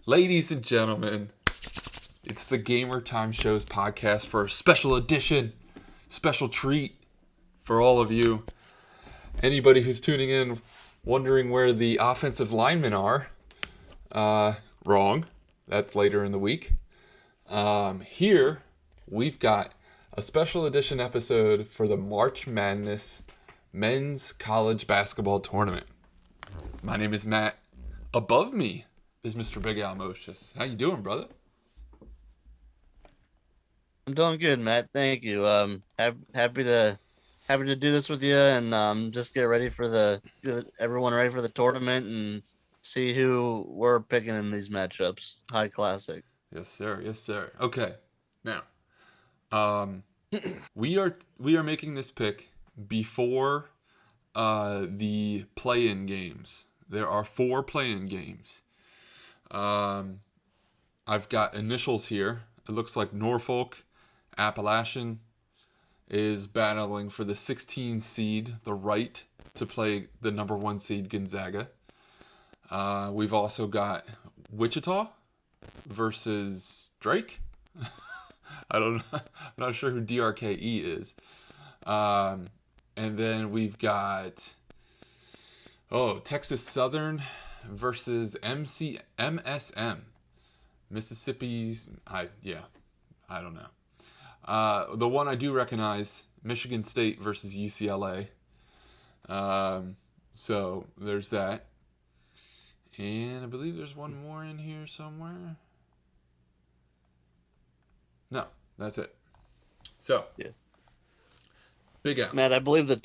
Ladies and gentlemen, it's the Gamer Time Shows podcast for a special edition, special treat for all of you. Anybody who's tuning in wondering where the offensive linemen are, wrong. That's later in the week. Here, we've got a special edition episode for the March Madness Men's College Basketball Tournament. My name is Matt. Above me is Mr. Big Al Mocious. How you doing, brother? I'm doing good, Matt. Thank you. Happy to do this with you, and just get everyone ready for the tournament and see who we're picking in these matchups. High classic. Yes, sir. Yes, sir. Okay. Now, um, we are making this pick before the play-in games. There are 4 play-in games. Um, I've got initials here. It looks like Norfolk, Appalachian is battling for the 16 seed, the right to play the number 1 seed Gonzaga. We've also got Wichita versus Drake. I don't know. I'm not sure who DRKE is. And then we've got Texas Southern versus MSM. Mississippi's I don't know. The one I do recognize, Michigan State versus UCLA. So there's that. And I believe there's one more in here somewhere. No, that's it. So, Yeah, Big Al. Matt. I believe the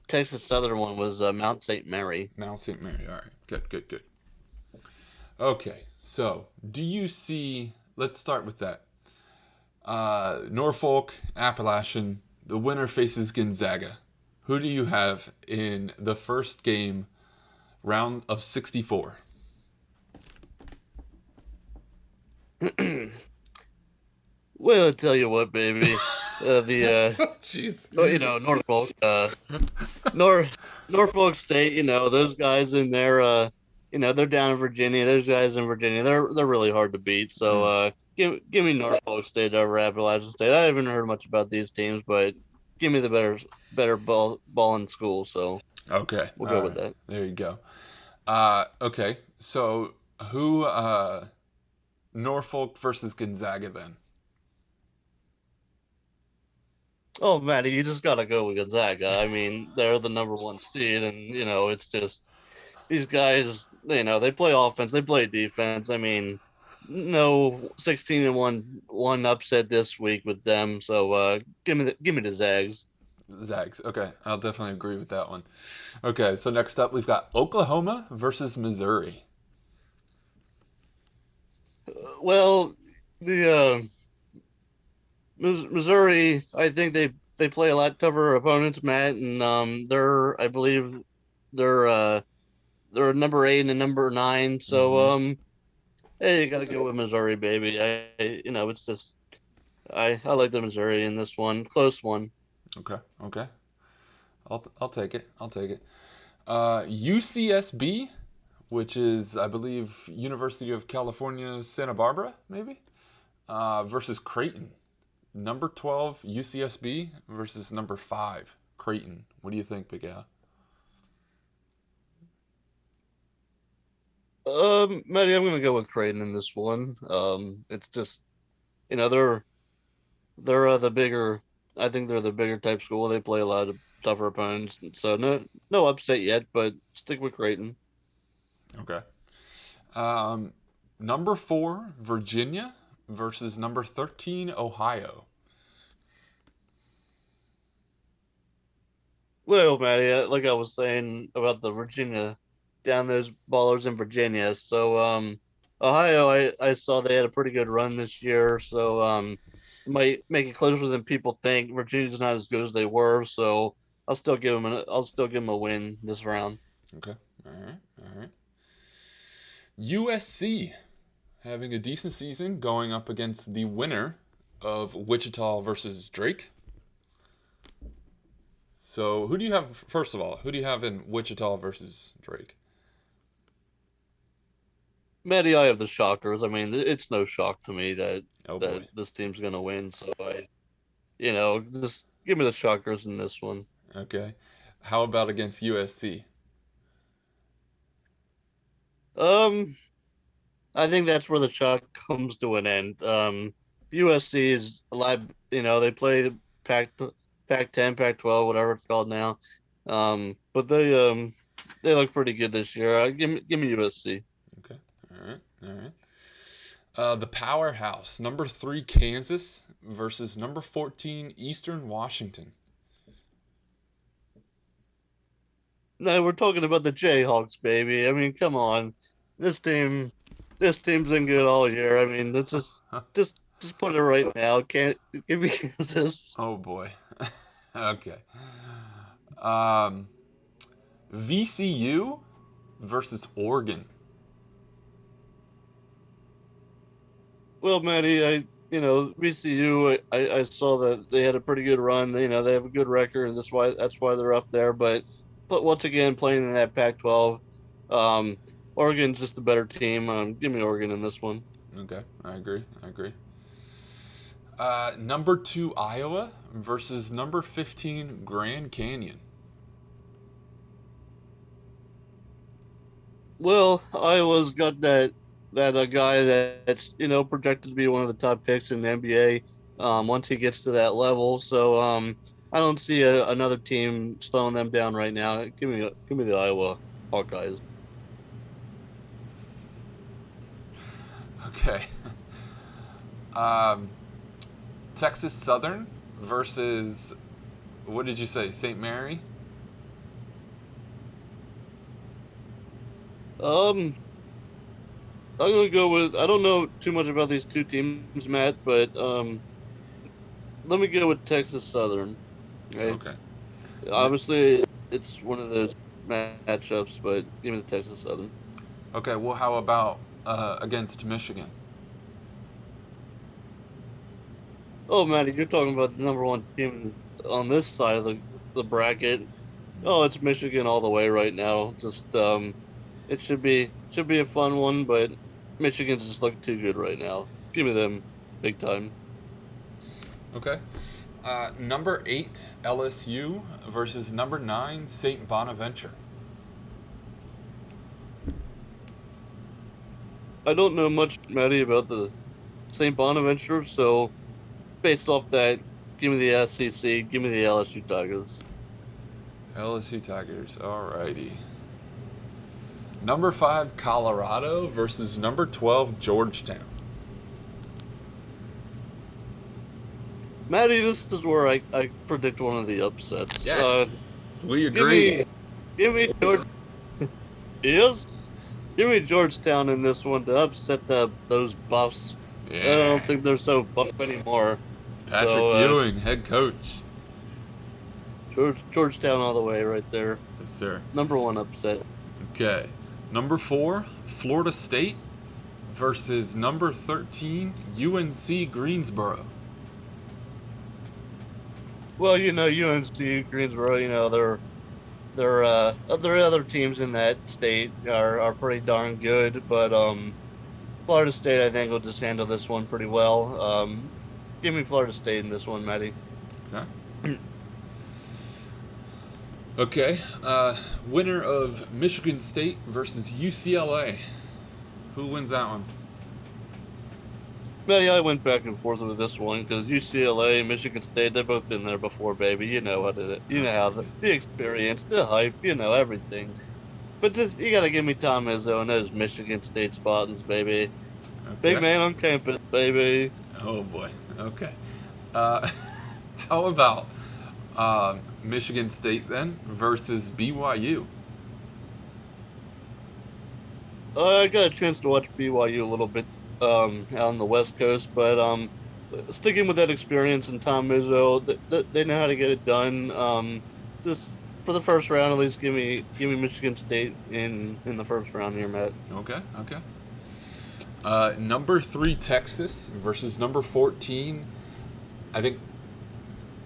Texas Southern one was Mount St. Mary. Mount St. Mary. All right. Good, good, good. Okay. So, do you see. Let's start with that. Norfolk, Appalachian. The winner faces Gonzaga. Who do you have in the first game, round of 64? Well, I tell you what, baby. Jeez. Norfolk, Nor Norfolk State. Those guys in there. They're down in Virginia. Those guys in Virginia, they're really hard to beat. So, Mm, give me Norfolk State over Appalachian State. I haven't heard much about these teams, but give me the better ball in school. So okay. we'll All go with right. that. There you go. Okay. So, who, Norfolk versus Gonzaga then? Oh, Matty, you just gotta go with Gonzaga. I mean, they're the number one seed, and it's just these guys. They play offense, they play defense. I mean, no 16 and one upset this week with them. So give me the Zags. Zags. Okay, I'll definitely agree with that one. Okay, so next up we've got Oklahoma versus Missouri. Well, the Missouri, I think they play a lot tougher opponents, Matt, and I believe they're uh they're number 8 and number 9. So Mm-hmm. hey, you gotta go with Missouri, baby. It's just I like the Missouri in this one, close one. Okay. Okay. I'll take it. I'll take it. UCSB, which is I believe University of California, Santa Barbara, maybe, versus Creighton. Number 12 UCSB versus number 5 Creighton. What do you think, Big Al? Maddie, I'm gonna go with Creighton in this one. It's just they're the bigger. I think they're the bigger type school. They play a lot of tougher opponents, so no upset yet, but stick with Creighton. Okay. Um, Number 4 Virginia versus number 13 Ohio. Well, Maddie, like I was saying about the Virginia, down those ballers in Virginia. So, Ohio, I saw they had a pretty good run this year. So, might make it closer than people think. Virginia's not as good as they were. So, I'll still give them a win this round. Okay. All right. All right. USC having a decent season going up against the winner of Wichita versus Drake. So, who do you have, first of all, who do you have in Wichita versus Drake? Matty, I have the Shockers. I mean, it's no shock to me that Oh boy. this team's gonna win. So just give me the Shockers in this one. Okay. How about against USC? Um, I think that's where the shock comes to an end. USC is a lot. They play the Pac-10, Pac-12, whatever it's called now. But they look pretty good this year. Give me USC. Okay. All right. All right. The powerhouse, number 3 Kansas versus number 14 Eastern Washington. No, we're talking about the Jayhawks, baby. I mean, come on. This team, this team's been good all year. I mean, let's just put it right now. Can't give me Kansas. Oh boy. Okay. Um, VCU versus Oregon. Well, Matty, VCU, I saw that they had a pretty good run. They have a good record, and that's why they're up there. But once again, playing in that Pac-12, um, Oregon's just a better team. Give me Oregon in this one. Okay, I agree. I agree. Number 2 Iowa versus number 15 Grand Canyon. Well, Iowa's got that guy that's projected to be one of the top picks in the NBA. Once he gets to that level, so I don't see another team slowing them down right now. Give me the Iowa Hawkeyes. Okay. Um, Texas Southern versus, what did you say, St. Mary? Um, I'm gonna go with. I don't know too much about these two teams, Matt, but let me go with Texas Southern. Okay, Okay. obviously it's one of those matchups, but give me the Texas Southern. Okay, well, how about against Michigan? Oh, Matty, you're talking about the number one team on this side of the bracket. Oh, it's Michigan all the way right now. Just it should be a fun one, but Michigan's just looking too good right now. Give me them big time. Okay. Number 8 LSU versus number 9 St. Bonaventure. I don't know much, Matty, about the St. Bonaventure, so based off that, give me the SEC, give me the LSU Tigers. LSU Tigers. Alrighty. Number 5 Colorado versus number 12 Georgetown. Matty, this is where I predict one of the upsets. Yes, we Give agree. me, give me George. Yes, give me Georgetown in this one to upset those Buffs. I Yeah. don't think they're so buff anymore. Patrick So Ewing, head coach. Georgetown all the way right there. Yes, sir. Number one upset. Okay. Number 4 Florida State versus number 13 UNC Greensboro. Well, UNC Greensboro. Their other teams in that state are pretty darn good, but Florida State I think will just handle this one pretty well. Give me Florida State in this one, Matty. Okay. Okay. Winner of Michigan State versus UCLA. Who wins that one? Matty, I went back and forth with this one because UCLA, Michigan State, they've both been there before, baby. You know how the experience, the hype, everything. But just you gotta give me Tom Izzo and those Michigan State Spartans, baby. Big Okay. man on campus, baby. Oh boy. Okay. Uh, how about Michigan State then versus BYU? I got a chance to watch BYU a little bit out on the West Coast, but sticking with that experience and Tom Izzo, they know how to get it done. Just for the first round, at least give me Michigan State in the first round here, Matt. Okay. Okay. Number 3 Texas versus number 14. I think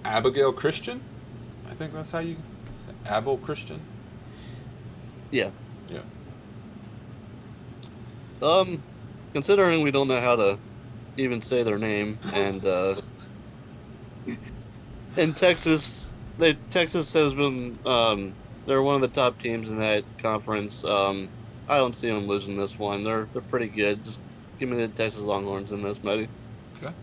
Abigail Christian. I think that's how you say Abel Christian. Yeah. Yeah. Um, considering we don't know how to even say their name, and in Texas, Texas has been they're one of the top teams in that conference. I don't see them losing this one. They're pretty good. Just give me the Texas Longhorns in this, Matty. Okay.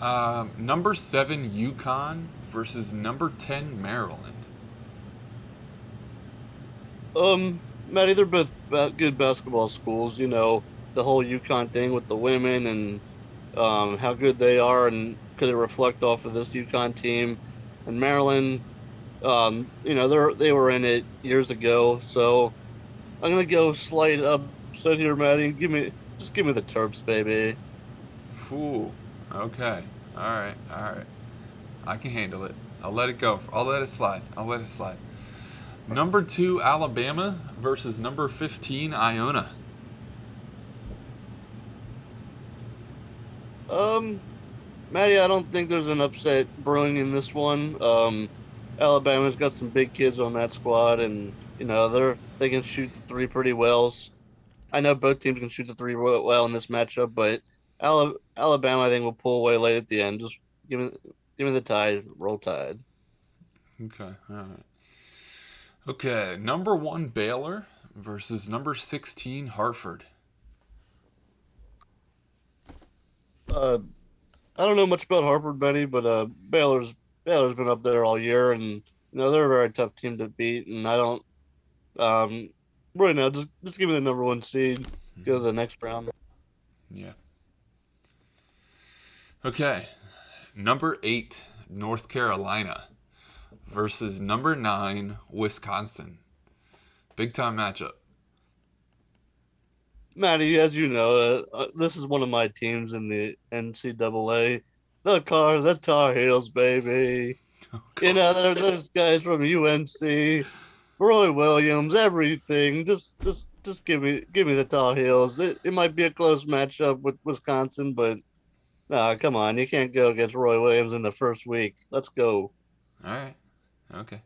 Okay. Number 7 Yukon versus number 10 Maryland. Matty, they're both good basketball schools. You know the whole UConn thing with the women and how good they are, and could it reflect off of this UConn team? And Maryland, you know they were in it years ago, so I'm gonna go slight upset here, Matty. Give me the Terps, baby. Ooh. Okay. All right. All right. I can handle it. I'll let it go. I'll let it slide. I'll let it slide. Number 2 Alabama versus number 15 Iona. Um, Matty, I don't think there's an upset brewing in this one. Alabama's got some big kids on that squad, and you know they can shoot the three pretty well. I know both teams can shoot the three well in this matchup, but Alabama I think will pull away late at the end. Just give me give me the Tide, roll Tide. Okay. All right. Okay. Number 1 Baylor versus number 16 Hartford. Uh, I don't know much about Harvard, Benny, but Baylor's been up there all year, and you know they're a very tough team to beat. And I don't right now just give me the number one seed, go to the next round. Yeah. Okay. Number 8 North Carolina versus number 9 Wisconsin. Big time matchup. Maddie, as you know, this is one of my teams in the NCAA. The Tar Heels, baby. Oh You know, god. there's guys from UNC, Roy Williams, everything. Just give me the Tar Heels. It might be a close matchup with Wisconsin, but nah, come on, you can't go against Roy Williams in the first week. Let's go. All right. Okay.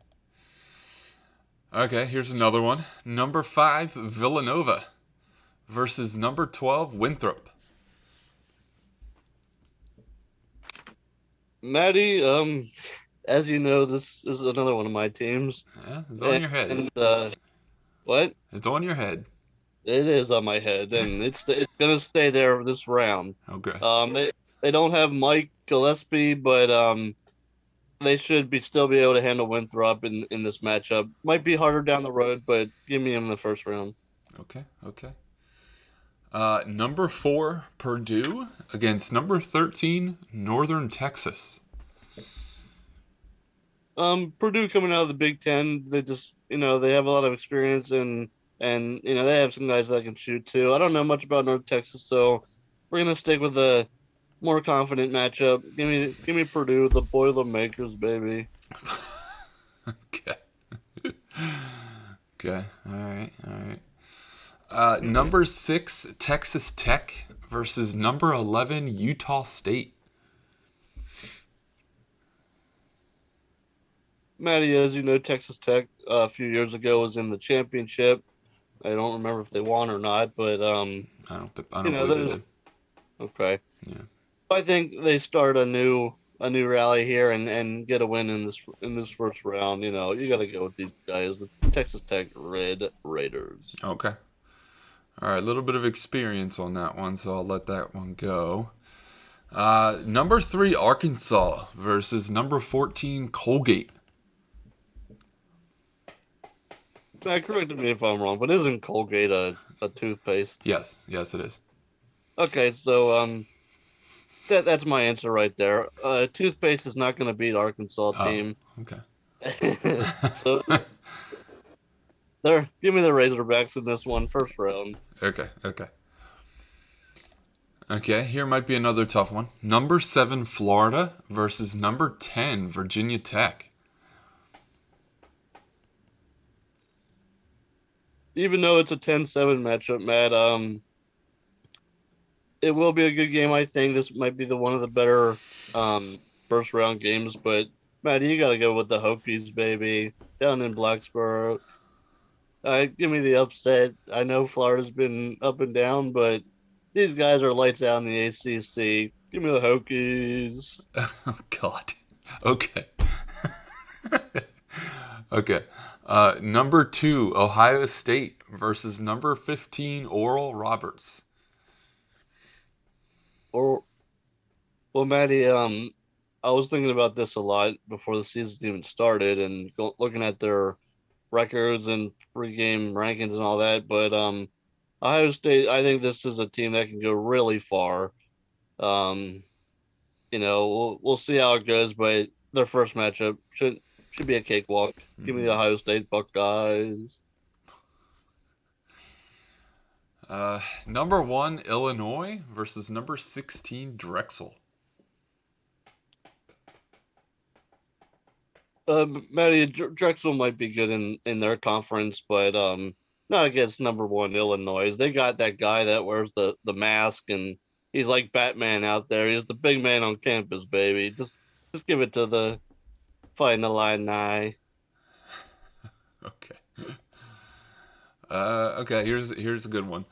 Okay, here's another one. Number 5 Villanova versus number 12 Winthrop. Maddie, as you know, this is another one of my teams, Yeah, it's on your head. and what? It's on your head. It is on my head, and it's gonna stay there this round. Okay. They don't have Mike Gillespie, but they should be still be able to handle Winthrop in this matchup. Might be harder down the road, but give me him in the first round. Okay. Okay. Number 4 Purdue against number 13 Northern Texas. Purdue coming out of the Big Ten, they just you know they have a lot of experience and you know they have some guys that can shoot too. I don't know much about North Texas, so we're gonna stick with the more confident matchup. Give me Purdue, the Boilermakers, baby. Okay. Okay. All right. All right. Number 6 Texas Tech versus number 11 Utah State. Matty, as you know, Texas Tech a few years ago was in the championship. I don't remember if they won or not, but I you don't know, believe they there's did. okay. Yeah. I think they start a new rally here and get a win in this first round. You know, you got to go with these guys, the Texas Tech Red Raiders. Okay. All right. A little bit of experience on that one, so I'll let that one go. Number 3 Arkansas versus number 14 Colgate. Correct me if I'm wrong, but isn't Colgate a toothpaste? Yes. Yes, it is. Okay, so that's my answer right there. Toothpaste is not going to beat Arkansas Oh. team. Okay. So there, give me the Razorbacks in this one, first round. Okay. Okay. Okay, here might be another tough one. Number 7 Florida versus number 10 Virginia Tech. Even though it's a 10-7 matchup, Matt, it will be a good game. I think this might be the one of the better first round games. But Matt, you got to go with the Hokies, baby, down in Blacksburg. Give me the upset. I know Florida's been up and down, but these guys are lights out in the ACC. Give me the Hokies. Oh God. Okay. Okay. Number 2, Ohio State versus number 15, Oral Roberts. Or well, Maddie, I was thinking about this a lot before the season even started, and looking at their records and pregame rankings and all that. But Ohio State, I think this is a team that can go really far. Um, we'll see how it goes, but their first matchup should be a cakewalk. Give me the Ohio State Buckeyes. Number 1, Illinois versus number 16, Drexel. Maddie, Drexel might be good in their conference, but not against number 1 Illinois. They got that guy that wears the mask, and he's like Batman out there. He's the big man on campus, baby. Just give it to the Fighting Illini. Okay. Okay, here's a good one.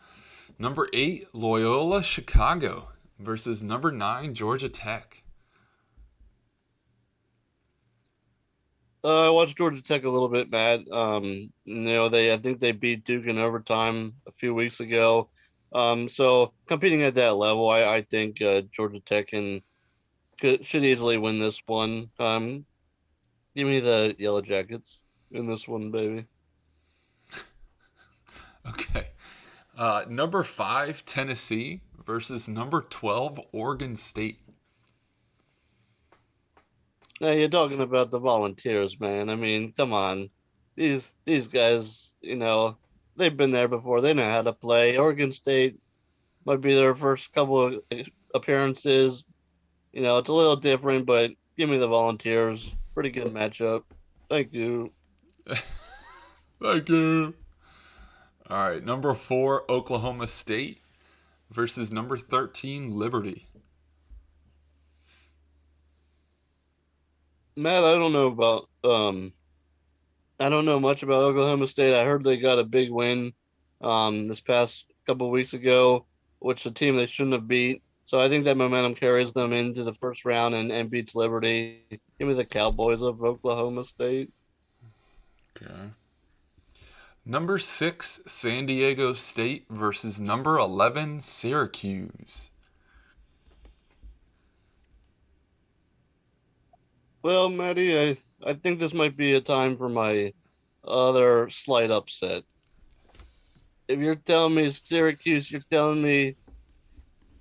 Number 8, Loyola Chicago versus number 9, Georgia Tech. I watched Georgia Tech a little bit, Matt. I think they beat Duke in overtime a few weeks ago. So competing at that level, I think Georgia Tech should easily win this one. Give me the Yellow Jackets in this one, baby. Okay. Number 5, Tennessee versus number 12, Oregon State. Now you're talking about the Volunteers, man. I mean, come on, these guys, they've been there before. They know how to play. Oregon State might be their first couple of appearances. It's a little different, but give me the Volunteers. Pretty good matchup. Thank you. Thank you. All right, number 4, Oklahoma State versus number 13, Liberty. Matt, I don't know much about Oklahoma State. I heard they got a big win this past couple of weeks ago, which is a team they shouldn't have beat. So I think that momentum carries them into the first round and beats Liberty. Give me the Cowboys of Oklahoma State. Okay. Number 6, San Diego State versus number 11, Syracuse. Well, Maddie, I think this might be a time for my other slight upset. If you're telling me Syracuse, you're telling me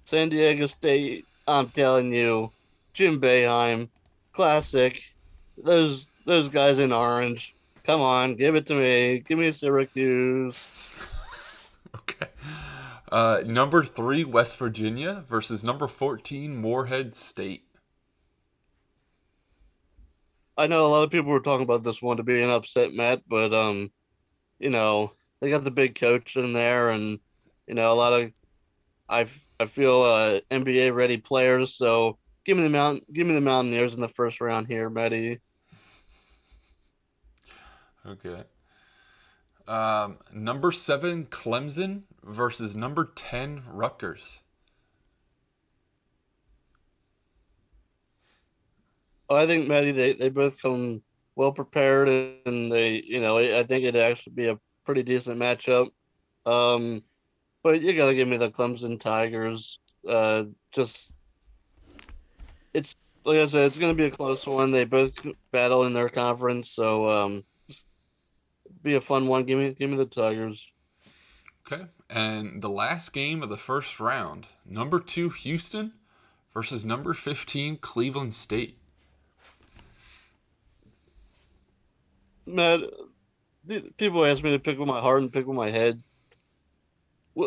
San Diego State, I'm telling you, Jim Boeheim, classic. Those guys in orange. Come on, give it to me. Give me Syracuse. Okay. Number 3, West Virginia versus number 14, Morehead State. I know a lot of people were talking about this one to be an upset, Matt, but you know, they got the big coach in there, and a lot of I I feel NBA ready players. So give me the Mountaineers in the first round here, Matty. Okay. Number 7, Clemson versus number 10, Rutgers. I think Matty, they both come well prepared, and I think it'd actually be a pretty decent matchup. Um, but you gotta give me the Clemson Tigers. Just it's like I said, it's gonna be a close one. They both battle in their conference, so be a fun one. Give me the Tigers. Okay. And the last game of the first round, number 2, Houston versus number 15, Cleveland State. Matt, people ask me to pick with my heart and pick with my head.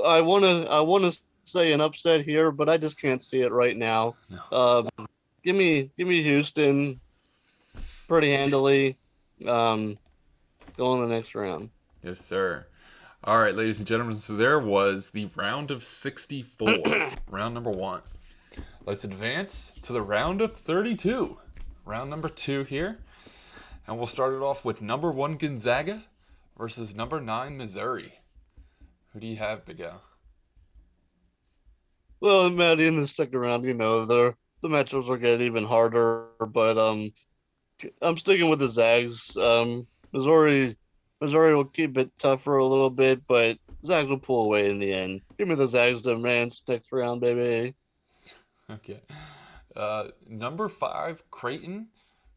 I wanna say an upset here, but I just can't see it right now. No. Give me Houston pretty handily. Go in the next round. Yes, sir. All right, ladies and gentlemen, so there was the round of 64, round number 1. Let's advance to the round of 32, round number 2 here. And we'll start it off with number 1, Gonzaga versus number 9 Missouri. Who do you have, Big Al? Well, Maddie, in the second round, the matchups will get even harder, but I'm sticking with the Zags. Missouri, Missouri will keep it tough for a little bit, but Zags will pull away in the end. Give me the Zags to advance next round, baby. Okay. Number 5 Creighton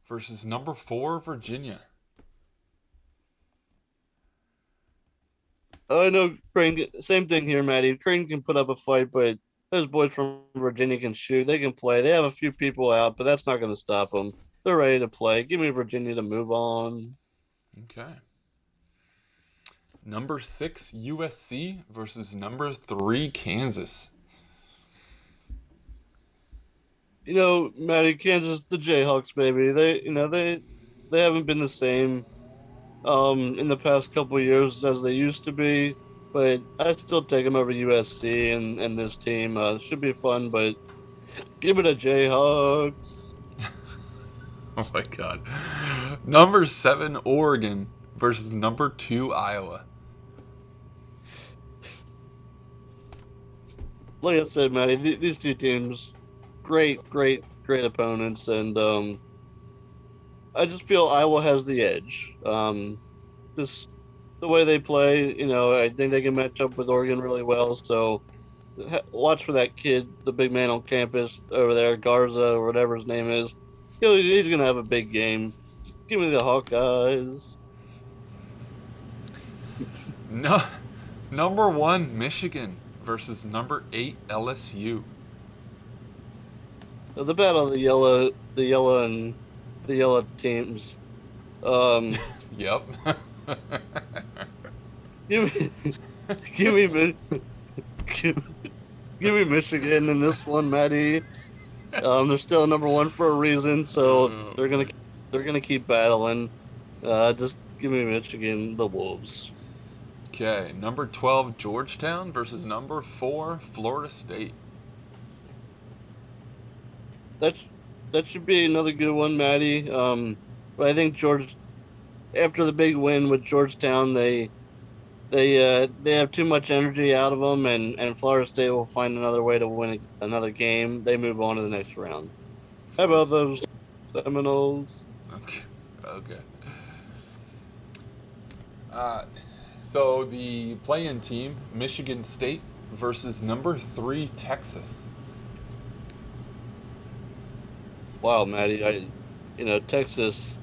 versus number 4 Virginia. I know same thing here, Maddie. Crane can put up a fight, but those boys from Virginia can shoot. They can play. They have a few people out, but that's not going to stop them. They're ready to play. Give me Virginia to move on. Okay. Number 6 USC versus number 3 Kansas. Maddie, Kansas, the Jayhawks, baby. They haven't been the same in the past couple of years as they used to be, but I still take them over USC and this team. Should be fun, but give it a Jayhawks. Oh my god. Number 7 Oregon versus number 2 Iowa. Like I said, Maddie, these two teams, great opponents, and I just feel Iowa has the edge. Just the way they play, I think they can match up with Oregon really well. So watch for that kid, the big man on campus over there, Garza or whatever his name is. He's gonna have a big game. Give me the Hawkeyes. No, number 1 Michigan versus number 8 LSU. The battle of the yellow teams. Um, Yep. give me, give me, give, give me Michigan in this one, Maddie. They're still number one for a reason, so they're gonna keep battling. Just give me Michigan, the Wolves. Okay, number 12 Georgetown versus number 4 Florida State. That that should be another good one, Maddie. But I think after the big win with Georgetown, they have too much energy out of them, and Florida State will find another way to win another game. They move on to the next round. How Florida. about those Seminoles? Okay. Okay. Uh, so the play-in team, Michigan State versus number 3 Texas. Wow, Maddie, Texas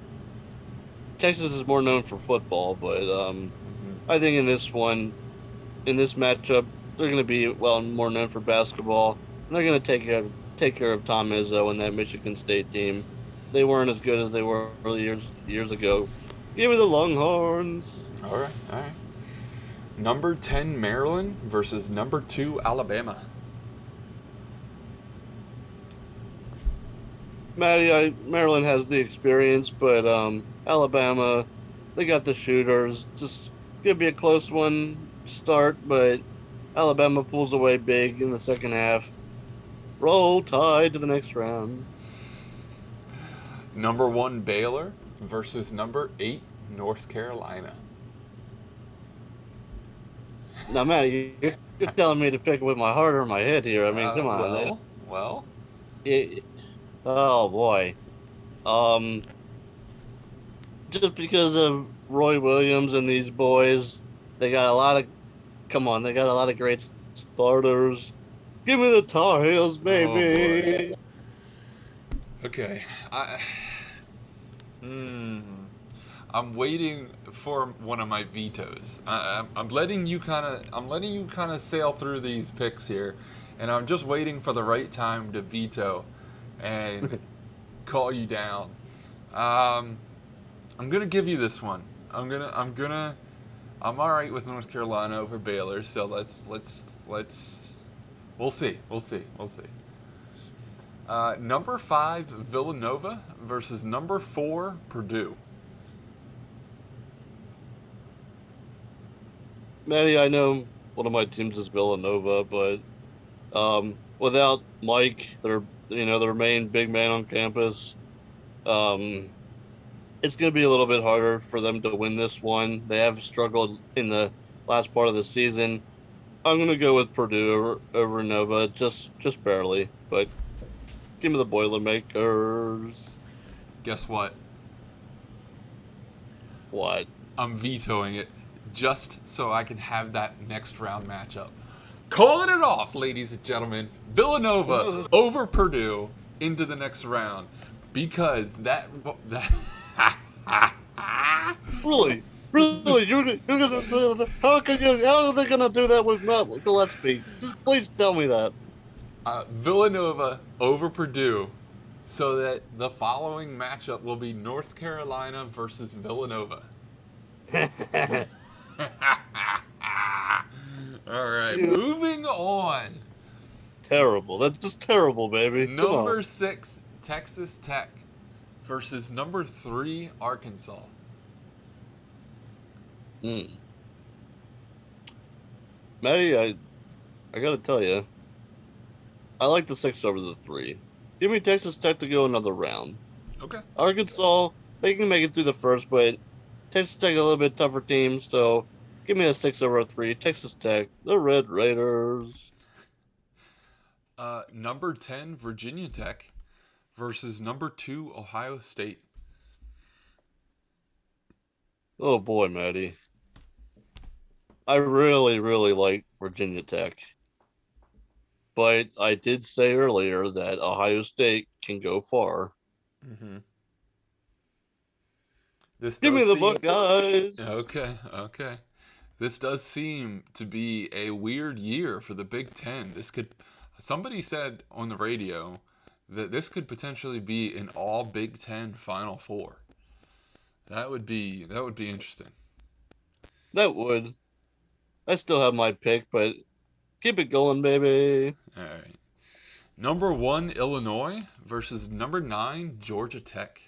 is more known for football, but I think in this matchup, they're going to be more known for basketball, and they're going to take care of Tom Izzo and that Michigan State team. They weren't as good as they were years ago. Give me the Longhorns. All right. All right. Number 10 Maryland versus number 2 Alabama. Maryland has the experience, but Alabama, they got the shooters. Just gonna be a close one to start, but Alabama pulls away big in the second half. Roll Tide to the next round. Number 1 Baylor versus number 8 North Carolina. Now, Matty, you're telling me to pick with my heart or my head here. I mean, come on. Well. It, oh boy. Um, just because of Roy Williams and these boys, they got a lot of. Come on, they got a lot of great starters. Give me the Tar Heels, baby. Okay. I'm waiting for one of my vetoes. I'm letting you kind of sail through these picks here, and I'm just waiting for the right time to veto and call you down. I'm gonna give you this one. I'm all right with North Carolina over Baylor. So let's we'll see. Number 5 Villanova versus number 4 Purdue. Maddie, I know one of my teams is Villanova, but without Mike, their main big man on campus, um, it's going to be a little bit harder for them to win this one. They have struggled in the last part of the season. I'm going to go with Purdue over Nova, just barely. But give me the Boilermakers. Guess what? What? I'm vetoing it just so I can have that next round matchup. Calling it off, ladies and gentlemen. Villanova over Purdue into the next round because that Really? Really? You're gonna say that? How are they gonna do that with Matt Gillespie? Just please tell me that. Villanova over Purdue, so that the following matchup will be North Carolina versus Villanova. All right, You moving on. terrible. That's just terrible, baby. Come on. Number 6 Texas Tech versus number 3 Arkansas. Mm. Maddie, I gotta tell you, I like the 6 over the 3. Give me Texas Tech to go another round. Okay. Arkansas, they can make it through the first, but Texas Tech a little bit tougher team, so give me a 6 over a 3. Texas Tech, the Red Raiders. Number 10 Virginia Tech versus number 2 Ohio State. Oh boy, Maddie. I really, really like Virginia Tech. But I did say earlier that Ohio State can go far. Mm-hmm. This Give me does the seem Buckeyes. okay. This does seem to be a weird year for the Big Ten. This could, somebody said on the radio that this could potentially be an all Big Ten Final Four. That would be interesting. That would. I still have my pick, but keep it going, baby. All right. Number 1 Illinois versus number 9 Georgia Tech.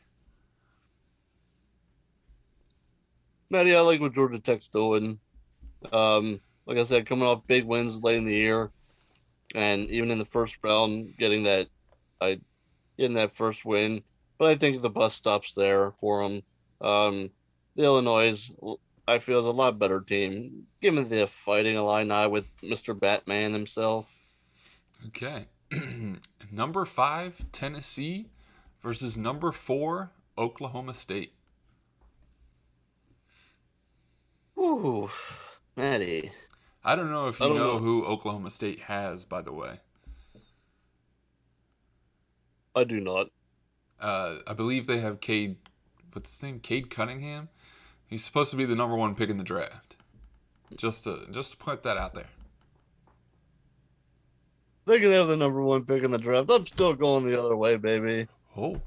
Maddie, I like what Georgia Tech's doing. Like I said, coming off big wins late in the year, and even in the first round, I getting that first win. But I think the bus stops there for them. The Illinois, I feel, is a lot better team. Give me the Fighting Illini with Mr. Batman himself. Okay. Number 5 Tennessee versus number 4 Oklahoma State. Ooh, Maddie. I don't know if I you don't know know. who Oklahoma State has, by the way. I do not. I believe they have Cade. What's his name? Cade Cunningham. He's supposed to be the number 1 pick in the draft. Just to put that out there. They can have the number one pick in the draft. I'm still going the other way, baby. Oh,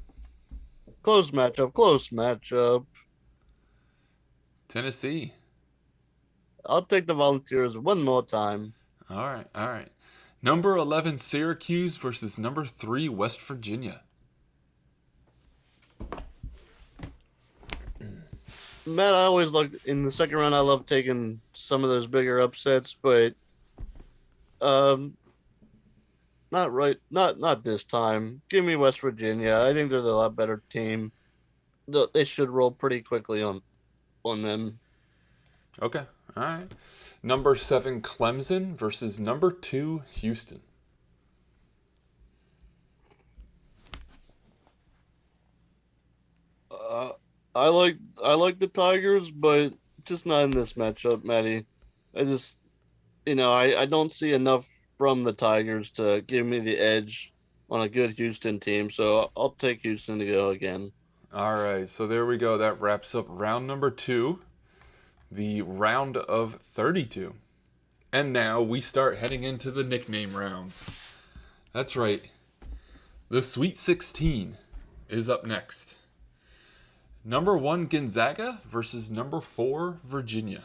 Close matchup. Close matchup. Tennessee. I'll take the Volunteers one more time. All right. Number 11 Syracuse versus number 3 West Virginia. Matt, I always like in the second round. I love taking some of those bigger upsets, but um, not right. Not this time. Give me West Virginia. I think they're the lot better team. They should roll pretty quickly on them. Okay. All right. Number 7 Clemson versus number 2 Houston. Uh, I like the Tigers, but just not in this matchup, Matty. I just I don't see enough from the Tigers to give me the edge on a good Houston team, so I'll take Houston to go again. All right. So there we go. That wraps up round number 2, the round of 32. And now we start heading into the nickname rounds. That's right. The Sweet 16 is up next. Number 1 Gonzaga versus number 4 Virginia.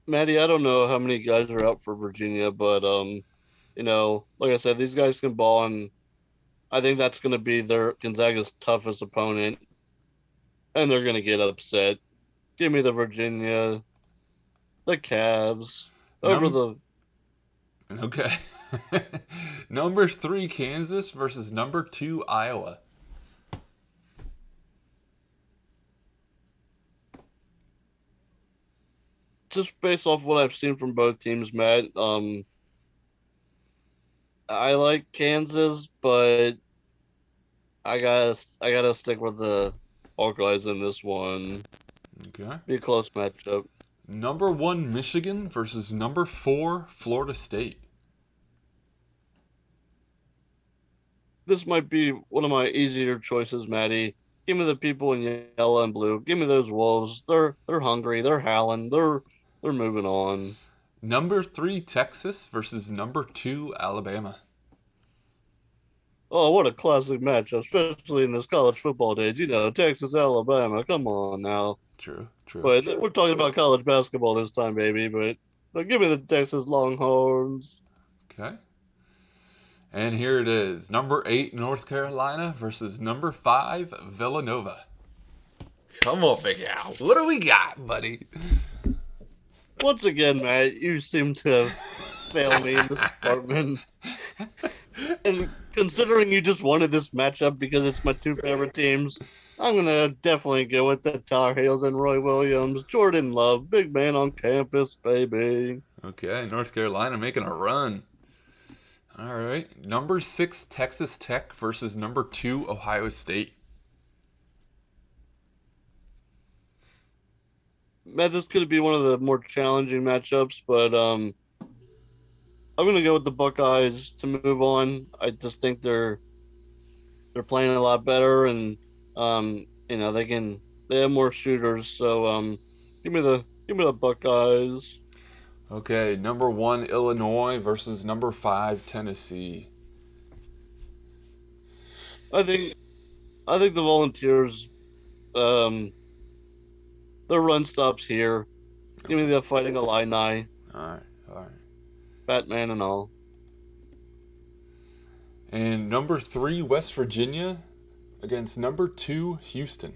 Matty, I don't know how many guys are out for Virginia, but like I said, these guys can ball, and I think that's going to be their Gonzaga's toughest opponent, and they're going to get upset. Give me the Virginia, the Cavs over Num the Okay. Number 3 Kansas versus number 2 Iowa. Just based off what I've seen from both teams, Matt, I like Kansas, but I gotta stick with the Hawkeyes in this one. Okay. Be a close matchup. Number 1 Michigan versus number 4 Florida State. This might be one of my easier choices, Maddie. Give me the people in yellow and blue. Give me those Wolves. They're hungry. They're howling. They're moving on. Number 3 Texas versus number 2 Alabama. Oh, what a classic matchup, especially in this college football days. You know, Texas, Alabama. Come on now. True, true. But we're talking about college basketball this time, baby. But give me the Texas Longhorns. Okay. And here it is. Number 8 North Carolina versus number 5 Villanova. Come on, Big Al. What do we got, buddy? Once again, Matt, you seem to have failed me in this department. And considering you just wanted this matchup because it's my two favorite teams, I'm gonna definitely go with the Tar Heels and Roy Williams. Jordan Love, big man on campus, baby. Okay, North Carolina making a run. All right. Number 6 Texas Tech versus number 2 Ohio State. Matt, this could be one of the more challenging matchups, but I'm gonna go with the Buckeyes to move on. I just think they're playing a lot better, and they have more shooters. So give me the Buckeyes. Okay, number 1 Illinois versus number 5 Tennessee. I think the Volunteers, um, their run stops here. Give me the Fighting Illini, All right, all right. Batman and all. And number 3 West Virginia against number 2 Houston.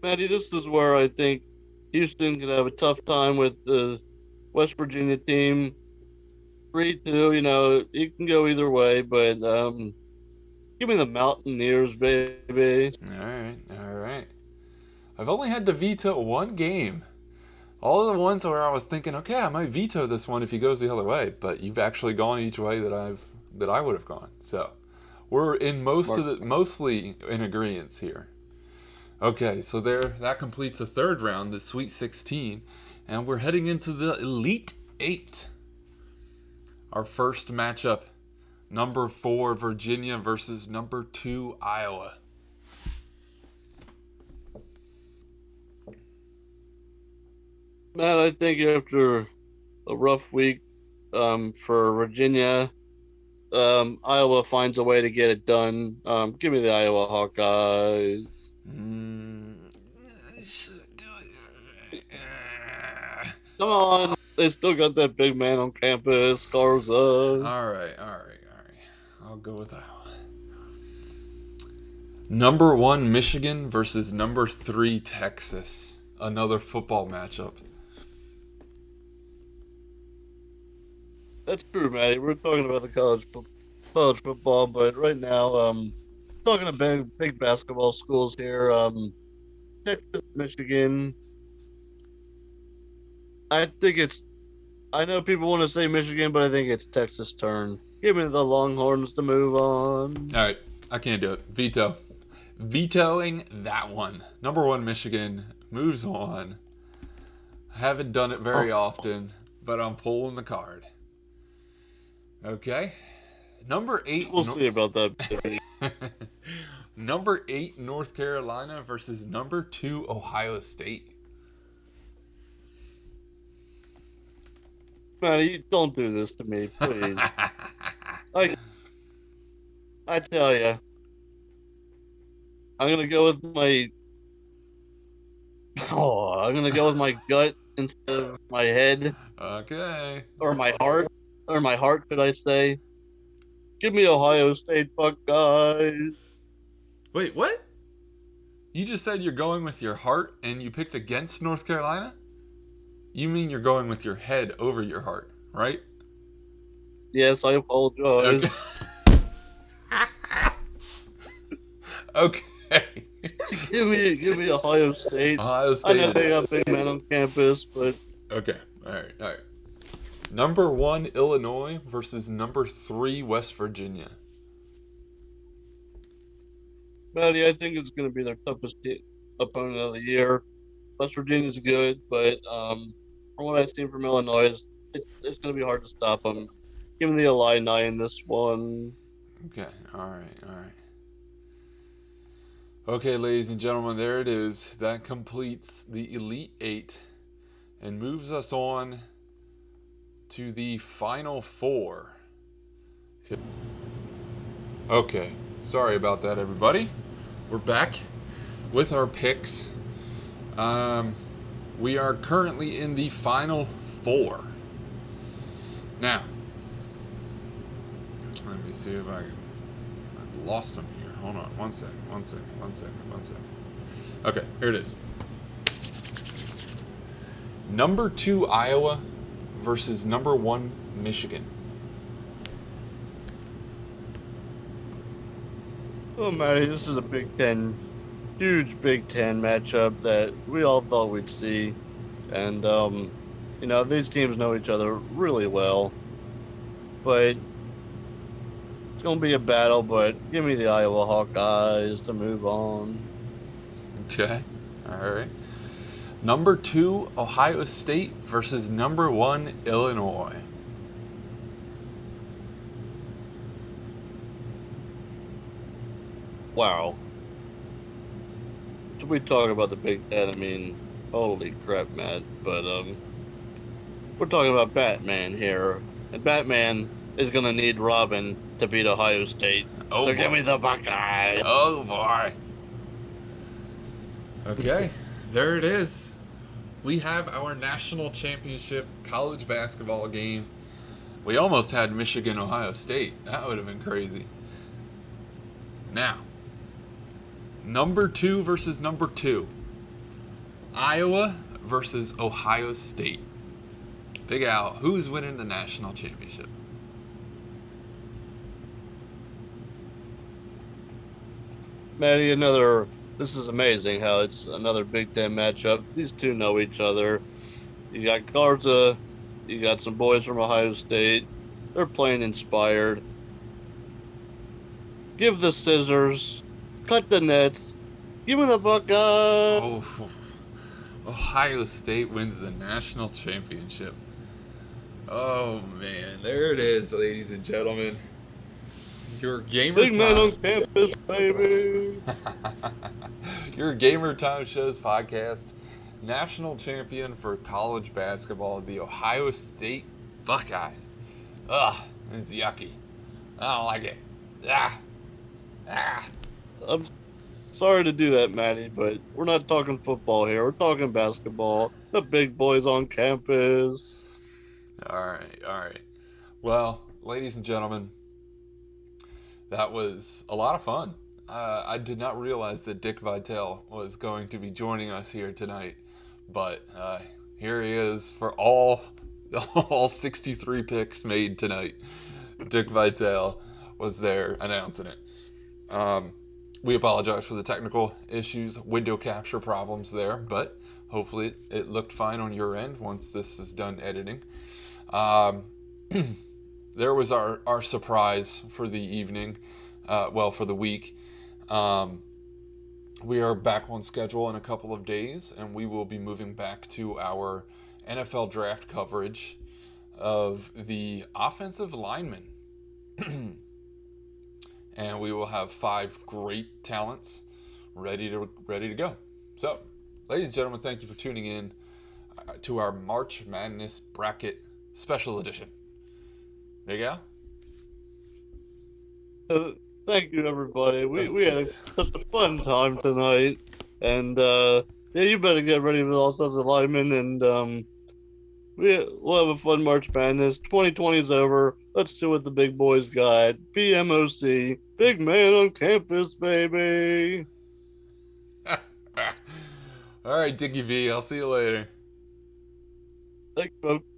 Maddie, this is where I think Houston could have a tough time with the West Virginia team. 3-2, it can go either way, but give me the Mountaineers, baby. All right, all right. I've only had to veto one game. All the ones where I was thinking, okay, I might veto this one if he goes the other way, but you've actually gone each way that I would have gone. So we're in mostly in agreement here. Okay, so that completes the third round, the Sweet 16, and we're heading into the Elite 8. Our first matchup, number 4 Virginia versus number 2 Iowa. Matt, I think after a rough week for Virginia, Iowa finds a way to get it done. Give me the Iowa Hawkeyes. Come on, they still got that big man on campus, Garza. All right. I'll go with Iowa. Number 1 Michigan versus number 3 Texas. Another football matchup. That's true, Matty. We're talking about the college football, but right now, talking about big basketball schools here. Texas, Michigan. I think it's. I know people want to say Michigan, but I think it's Texas' turn. Give me the Longhorns to move on. All right, I can't do it. Veto. Vetoing that one. Number 1 Michigan moves on. I haven't done it very often, but I'm pulling the card. Okay. Number 8. We'll see about that. Number 8 North Carolina versus number 2 Ohio State. Matty, don't do this to me, please. I tell you, I'm gonna go with my. Oh, I'm gonna go with my gut instead of my head Okay. or my heart, should I say? Give me Ohio State Buckeyes. Wait, what? You just said you're going with your heart and you picked against North Carolina? You mean you're going with your head over your heart, right? Yes, I Okay. apologize. Okay. Give me Ohio State. Ohio I State know it they is. got big men on campus, but Okay. All right. All right. Number 1 Illinois versus number 3 West Virginia. Maddie, I think it's going to be their toughest opponent of the year. West Virginia's good, but from what I've seen from Illinois, it's going to be hard to stop them. Give me the Illini in this one. Okay. All right. All right. Okay, ladies and gentlemen, there it is. That completes the Elite 8 and moves us on to the Final 4. Okay, sorry about that, everybody. We're back with our picks. We are currently in the Final 4. Now, let me see if I've lost them here. Hold on, one second. Okay, here it is. Number 2 Iowa versus number 1 Michigan. Oh, Maddie, this is a huge Big Ten matchup that we all thought we'd see. And, these teams know each other really well. But it's going to be a battle, but give me the Iowa Hawkeyes to move on. Okay, all right. Number 2 Ohio State versus number 1 Illinois. Wow. So we talk about the Big Ten, I mean, holy crap, Matt. But we're talking about Batman here. And Batman is going to need Robin to beat Ohio State. Oh So boy. give me the Buckeyes. Oh boy. Okay, there it is. We have our national championship college basketball game. We almost had Michigan Ohio State. That would have been crazy. Now, number 2 versus number 2. Iowa versus Ohio State. Big Al, who's winning the national championship? Maddie, this is amazing how it's another Big Ten matchup. These two know each other. You got Garza, you got some boys from Ohio State. They're playing inspired. Give the scissors, cut the nets, give me the Buckeyes. Oh, Ohio State wins the national championship. Oh man, there it is, ladies and gentlemen. Your gamer Big man on time. campus, baby. Your Gamer Time Shows podcast. National champion for college basketball, the Ohio State Buckeyes. Ugh, it's yucky. I don't like it. Ah. I'm sorry to do that, Maddie, but we're not talking football here. We're talking basketball. The big boys on campus. All right. Well, ladies and gentlemen, that was a lot of fun. I did not realize that Dick Vitale was going to be joining us here tonight, but here he is for all 63 picks made tonight. Dick Vitale was there announcing it. We apologize for the technical issues, window capture problems there, but hopefully it looked fine on your end once this is done editing. There was our surprise for the evening, for the week. We are back on schedule in a couple of days, and we will be moving back to our NFL draft coverage of the offensive linemen. And we will have 5 great talents ready to go. So, ladies and gentlemen, thank you for tuning in to our March Madness Bracket Special Edition. Big Al? Thank you, everybody. We had such a fun time tonight, and you better get ready with all sorts of linemen, and we'll have a fun March Madness. 2020 is over. Let's see what the big boys got. BMOC, big man on campus, baby. All right, Dickie V. I'll see you later. Thanks, folks.